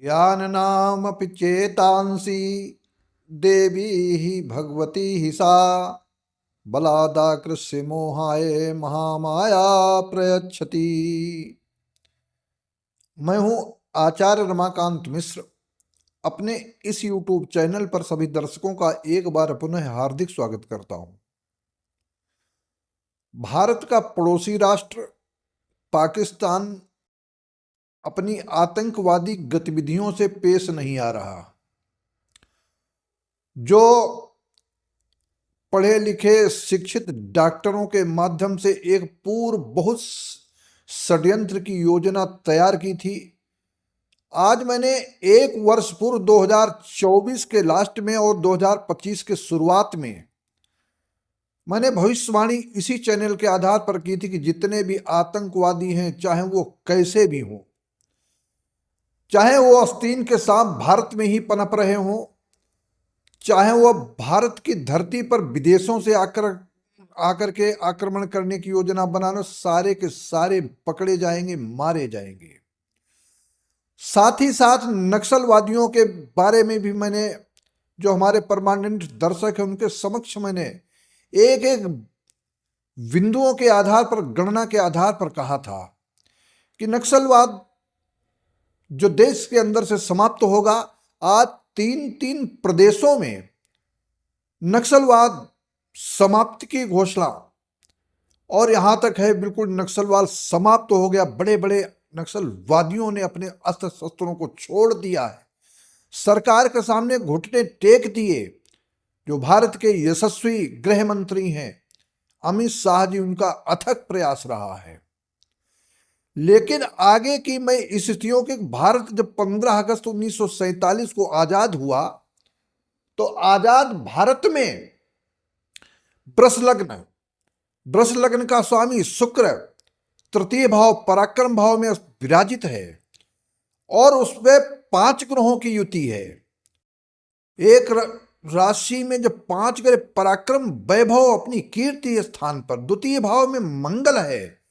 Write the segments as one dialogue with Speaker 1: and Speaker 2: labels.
Speaker 1: याननामपि चेतांसि देवी हि भगवती हि सा बलादाकृष्य मोहाय महामाया प्रयच्छति। मैं हूं आचार्य रमाकांत मिश्र। अपने इस YouTube चैनल पर सभी दर्शकों का एक बार पुनः हार्दिक स्वागत करता हूं। भारत का पड़ोसी राष्ट्र पाकिस्तान अपनी आतंकवादी गतिविधियों से पेश नहीं आ रहा। जो पढ़े लिखे शिक्षित डॉक्टरों के माध्यम से एक पूर्व बहुत षड्यंत्र की योजना तैयार की थी, आज मैंने एक वर्ष पूर्व 2024 के लास्ट में और 2025 के शुरुआत में मैंने भविष्यवाणी इसी चैनल के आधार पर की थी कि जितने भी आतंकवादी हैं, चाहे वो कैसे भी हों, चाहे वो आस्तीन के सांप भारत में ही पनप रहे हों, चाहे वो भारत की धरती पर विदेशों से आकर के आक्रमण करने की योजना बनाना, सारे के सारे पकड़े जाएंगे, मारे जाएंगे। साथ ही साथ नक्सलवादियों के बारे में भी मैंने, जो हमारे परमानेंट दर्शक हैं, उनके समक्ष मैंने एक एक बिंदुओं के आधार पर, गणना के आधार पर कहा था कि नक्सलवाद जो देश के अंदर से समाप्त होगा। आज तीन प्रदेशों में नक्सलवाद समाप्ति की घोषणा, और यहां तक है बिल्कुल नक्सलवाद समाप्त हो गया। बड़े बड़े नक्सलवादियों ने अपने अस्त्र शस्त्रों को छोड़ दिया है, सरकार के सामने घुटने टेक दिए। जो भारत के यशस्वी गृह मंत्री हैं अमित शाह जी, उनका अथक प्रयास रहा है। लेकिन आगे की मैं स्थितियों के, भारत जब 15 अगस्त 1947 को आजाद हुआ, तो आजाद भारत में वृष लग्न का स्वामी शुक्र तृतीय भाव पराक्रम भाव में विराजित है, और उसमें 5 ग्रहों की युति है। एक राशि में जब 5 ग्रह पराक्रम वैभव अपनी कीर्ति स्थान पर, द्वितीय भाव में मंगल है,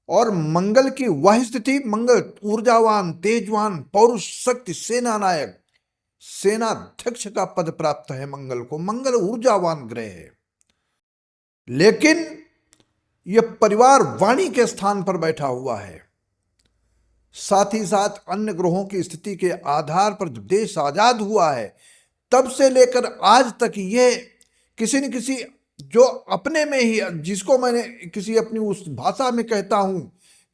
Speaker 1: और मंगल की वह स्थिति, मंगल ऊर्जावान, तेजवान, पौरुष, शक्ति, सेना नायक, सेनाध्यक्ष का पद प्राप्त है मंगल को। मंगल ऊर्जावान ग्रह है, लेकिन यह परिवार वाणी के स्थान पर बैठा हुआ है। साथ ही साथ अन्य ग्रहों की स्थिति के आधार पर जब देश आजाद हुआ है, तब से लेकर आज तक ये किसी न किसी, जो अपने में ही, जिसको मैंने किसी अपनी उस भाषा में कहता हूं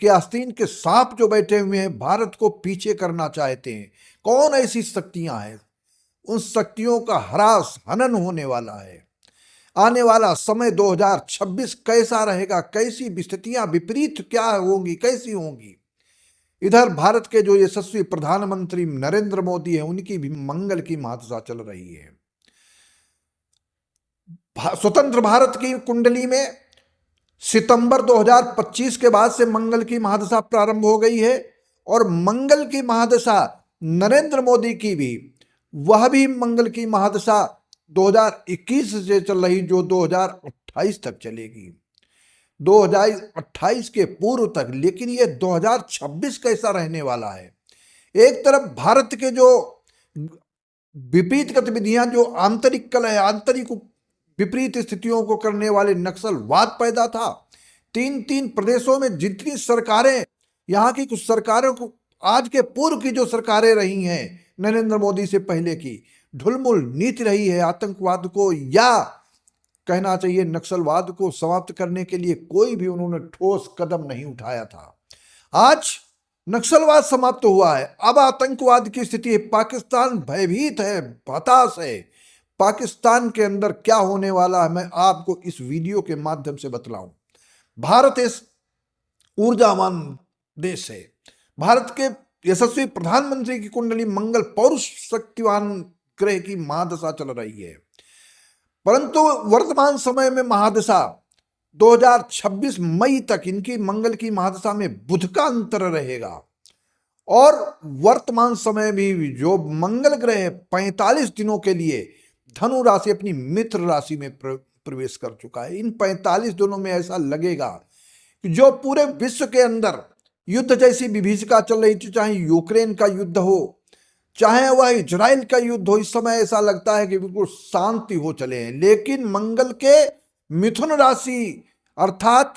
Speaker 1: कि आस्तीन के सांप जो बैठे हुए हैं, भारत को पीछे करना चाहते हैं। कौन ऐसी शक्तियां हैं? उन शक्तियों का ह्रास, हनन होने वाला है। आने वाला समय 2026 कैसा रहेगा, कैसी स्थितियां विपरीत क्या होंगी, कैसी होंगी। इधर भारत के जो यशस्वी प्रधानमंत्री नरेंद्र मोदी हैं, उनकी भी मंगल की महादशा चल रही है। स्वतंत्र भारत की कुंडली में सितंबर 2025 के बाद से मंगल की महादशा प्रारंभ हो गई है, और मंगल की महादशा नरेंद्र मोदी की भी, वह भी मंगल की महादशा 2021 से चल रही, जो 2028 तक चलेगी, 2028 के पूर्व तक। लेकिन ये 2026 कैसा रहने वाला है? एक तरफ भारत के जो विपरीत गतिविधियां, जो आंतरिक कलह, आंतरिक विपरीत स्थितियों को करने वाले नक्सलवाद पैदा था। 3 प्रदेशों में जितनी सरकारें, यहाँ की कुछ सरकारों को, आज के पूर्व की जो सरकारें रही हैं नरेंद्र मोदी से पहले की, ढुलमुल नीति रही है। आतंकवाद को, या कहना चाहिए नक्सलवाद को समाप्त करने के लिए कोई भी उन्होंने ठोस कदम नहीं उठाया था। आज नक्सलवाद समाप्त हुआ है, अब आतंकवाद की स्थिति है। पाकिस्तान भयभीत है, हताश है। पाकिस्तान के अंदर क्या होने वाला है, मैं आपको इस वीडियो के माध्यम से बतलाऊं। भारत एक ऊर्जावान देश है। भारत के यशस्वी प्रधानमंत्री की कुंडली मंगल पौरुष शक्तिवान ग्रह की महादशा चल रही है, परंतु वर्तमान समय में महादशा 2026 मई तक इनकी मंगल की महादशा में बुध का अंतर रहेगा। और वर्तमान समय में जो मंगल ग्रह 45 दिनों के लिए धनु राशि, अपनी मित्र राशि में प्रवेश कर चुका है। इन 45 दिनों में ऐसा लगेगा कि जो पूरे विश्व के अंदर युद्ध जैसी विभीषिका चल रही थी, चाहे यूक्रेन का युद्ध हो, चाहे वह इजराइल का युद्ध हो, इस समय ऐसा लगता है कि बिल्कुल शांति हो चले हैं। लेकिन मंगल के मिथुन राशि अर्थात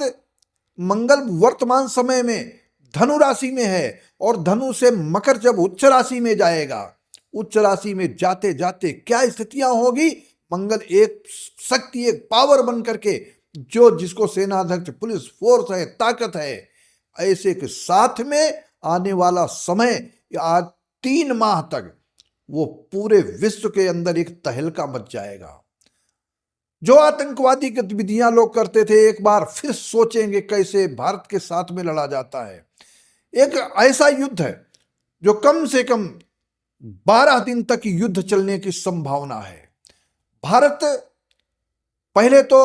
Speaker 1: मंगल वर्तमान समय में धनु राशि में है, और धनु से मकर जब उच्च राशि में जाएगा, उच्च राशि में जाते जाते क्या स्थितियां होगी, मंगल एक शक्ति, एक पावर बन करके, जो जिसको सेनाध्यक्ष, पुलिस फोर्स है, ताकत है, ऐसे के साथ में आने वाला समय आज 3 माह तक वो पूरे विश्व के अंदर एक तहलका मच जाएगा। जो आतंकवादी गतिविधियां लोग करते थे, एक बार फिर सोचेंगे कैसे भारत के साथ में लड़ा जाता है। एक ऐसा युद्ध है जो कम से कम 12 दिन तक युद्ध चलने की संभावना है। भारत पहले तो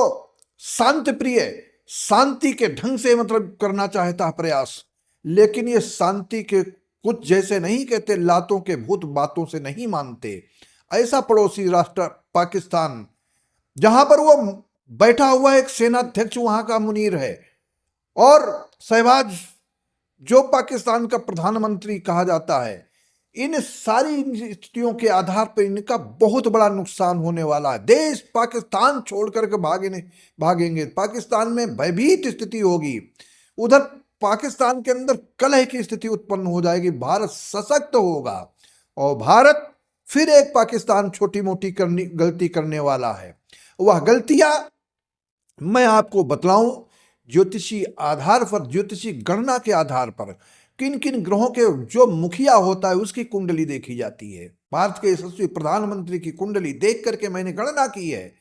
Speaker 1: शांति प्रिय, शांति के ढंग से मतलब करना चाहता है प्रयास, लेकिन ये शांति के कुछ जैसे नहीं कहते, लातों के भूत बातों से नहीं मानते। ऐसा पड़ोसी राष्ट्र पाकिस्तान, जहां पर वो बैठा हुआ एक सेनाध्यक्ष वहां का मुनीर है, और शहबाज जो पाकिस्तान का प्रधानमंत्री कहा जाता है, इन सारी स्थितियों के आधार पर इनका बहुत बड़ा नुकसान होने वाला है। देश पाकिस्तान छोड़ करके भागेंगे, पाकिस्तान में भयभीत स्थिति होगी, उधर पाकिस्तान के अंदर कलह की स्थिति उत्पन्न हो जाएगी, भारत सशक्त होगा, और भारत फिर एक पाकिस्तान छोटी मोटी गलती करने वाला है। वह गलतियां मैं आपको बतलाऊं, ज्योतिषी आधार पर, ज्योतिषी गणना के आधार पर किन किन ग्रहों के जो मुखिया होता है उसकी कुंडली देखी जाती है। भारत के यशस्वी प्रधानमंत्री की कुंडली देख करके मैंने गणना की है,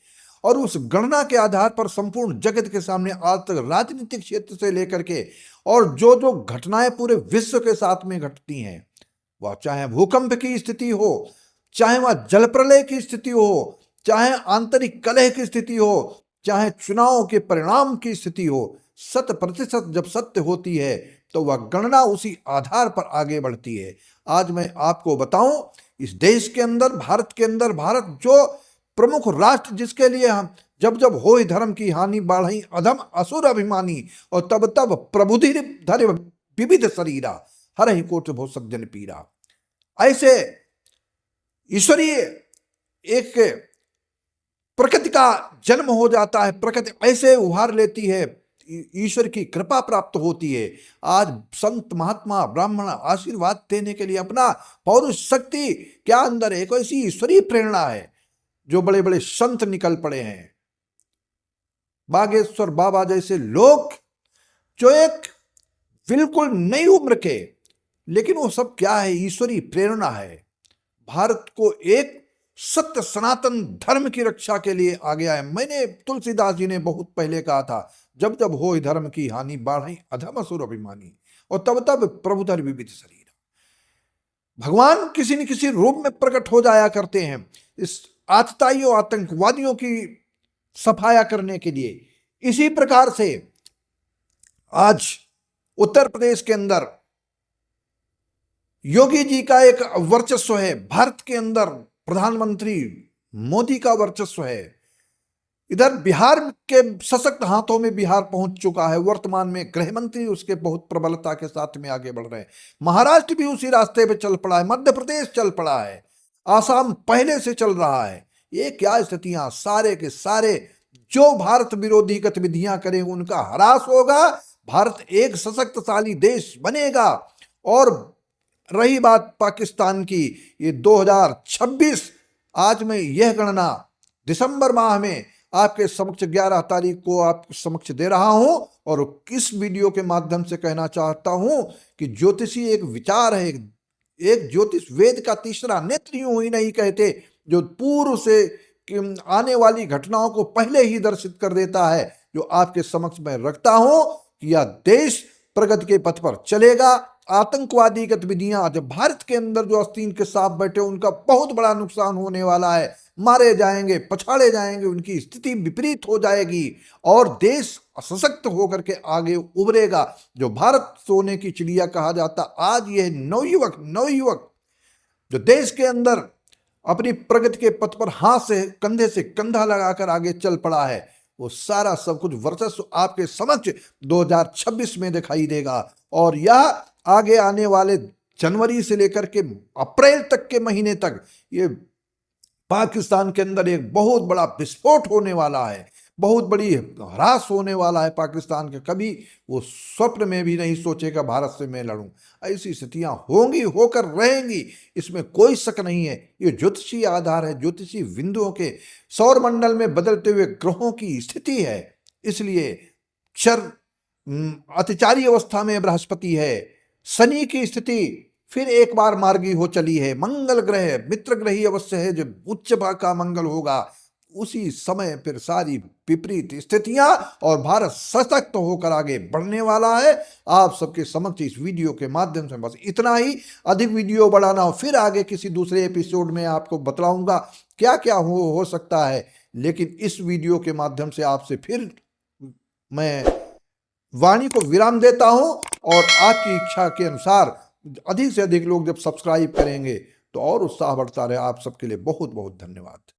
Speaker 1: और उस गणना के आधार पर संपूर्ण जगत के सामने आज तक राजनीतिक क्षेत्र से लेकर के और जो जो घटनाएं पूरे विश्व के साथ में घटती हैं, वह चाहे भूकंप की स्थिति हो, चाहे वह जल प्रलय की स्थिति हो, चाहे आंतरिक कलह की स्थिति हो, चाहे चुनाव के परिणाम की स्थिति हो, 100% जब सत्य होती है तो वह गणना उसी आधार पर आगे बढ़ती है। आज मैं आपको बताऊं, इस देश के अंदर, भारत के अंदर, भारत जो प्रमुख राष्ट्र जिसके लिए हम जब जब होई धर्म की हानि बाढ़ई अधम असुर अभिमानी, और तब तब प्रबुद्धि धर विविध शरीरा हर ही कोट भो सज्जन पीरा, ऐसे ईश्वरीय एक प्रकृति का जन्म हो जाता है, प्रकृति ऐसे उभार लेती है, ईश्वर की कृपा प्राप्त होती है। आज संत महात्मा ब्राह्मण आशीर्वाद देने के लिए अपना पौरुष शक्ति क्या अंदर है, कोई ऐसी ईश्वरीय प्रेरणा है, जो बड़े बड़े संत निकल पड़े हैं, बागेश्वर बाबा जैसे लोग, जो एक बिल्कुल नई उम्र के, लेकिन वो सब क्या है, ईश्वरीय प्रेरणा है। भारत को एक सत्य सनातन धर्म की रक्षा के लिए आ गया है। मैंने तुलसीदास जी ने बहुत पहले कहा था, जब जब हो धर्म की हानि बाढ़ई अधम असुर अभिमानी, और तब तब प्रभुधर विविध शरीर। भगवान किसी न किसी रूप में प्रकट हो जाया करते हैं इस आतताइयों, आतंकवादियों की सफाया करने के लिए। इसी प्रकार से आज उत्तर प्रदेश के अंदर योगी जी का एक वर्चस्व है, भारत के अंदर प्रधानमंत्री मोदी का वर्चस्व है, इधर बिहार के सशक्त हाथों में बिहार पहुंच चुका है, वर्तमान में गृह मंत्री उसके बहुत प्रबलता के साथ में आगे बढ़ रहे हैं, महाराष्ट्र भी उसी रास्ते पे चल पड़ा है, मध्य प्रदेश चल पड़ा है, आसाम पहले से चल रहा है। ये क्या स्थितियां, सारे के सारे जो भारत विरोधी गतिविधियां करें उनका ह्रास होगा, भारत एक सशक्तशाली देश बनेगा। और रही बात पाकिस्तान की, ये 2026, आज मैं यह गणना दिसंबर माह में आपके समक्ष 11 तारीख को आपके समक्ष दे रहा हूं, और किस वीडियो के माध्यम से कहना चाहता हूं कि ज्योतिषी एक विचार है, एक ज्योतिष वेद का तीसरा नेत्र यूं ही नहीं कहते, जो पूर्व से आने वाली घटनाओं को पहले ही दर्शित कर देता है, जो आपके समक्ष मैं रखता हूं कि यह देश प्रगति के पथ पर चलेगा। आतंकवादी गतिविधियां, जब भारत के अंदर जो आस्तीन के सांप बैठे उनका बहुत बड़ा नुकसान होने वाला है, मारे जाएंगे, पछाड़े जाएंगे, उनकी स्थिति विपरीत हो जाएगी और देश सशक्त होकर के आगे उभरेगा। जो भारत सोने की चिड़िया कहा जाता, आज यह नवयुवक जो देश के अंदर अपनी प्रगति के पथ पर हाथ से कंधे से कंधा लगाकर आगे चल पड़ा है, वो सारा सब कुछ वर्चस्व आपके समक्ष 2026 में दिखाई देगा। और यह आगे आने वाले जनवरी से लेकर के अप्रैल तक के महीने तक ये पाकिस्तान के अंदर एक बहुत बड़ा विस्फोट होने वाला है, बहुत बड़ी ह्रास होने वाला है पाकिस्तान के। कभी वो स्वप्न में भी नहीं सोचेगा भारत से मैं लड़ूं। ऐसी स्थितियां होंगी, होकर रहेंगी, इसमें कोई शक नहीं है। ये ज्योतिषीय आधार है, ज्योतिषीय बिंदुओं के सौर मंडल में बदलते हुए ग्रहों की स्थिति है। इसलिए अतिचारी अवस्था में बृहस्पति है, शनि की स्थिति फिर एक बार मार्गी हो चली है, मंगल ग्रह मित्र ग्रह ही अवश्य है, जब उच्च भाग का मंगल होगा उसी समय फिर सारी विपरीत स्थितियां और भारत सशक्त होकर आगे बढ़ने वाला है। आप सबके समक्ष इस वीडियो के माध्यम से बस इतना ही। अधिक वीडियो बढ़ाना हो फिर आगे किसी दूसरे एपिसोड में आपको बतलाऊंगा क्या क्या हो सकता है, लेकिन इस वीडियो के माध्यम से आपसे फिर मैं वाणी को विराम देता हूं। और आपकी इच्छा के अनुसार अधिक से अधिक लोग जब सब्सक्राइब करेंगे तो और उत्साह बढ़ता रहे। आप सबके लिए बहुत बहुत धन्यवाद।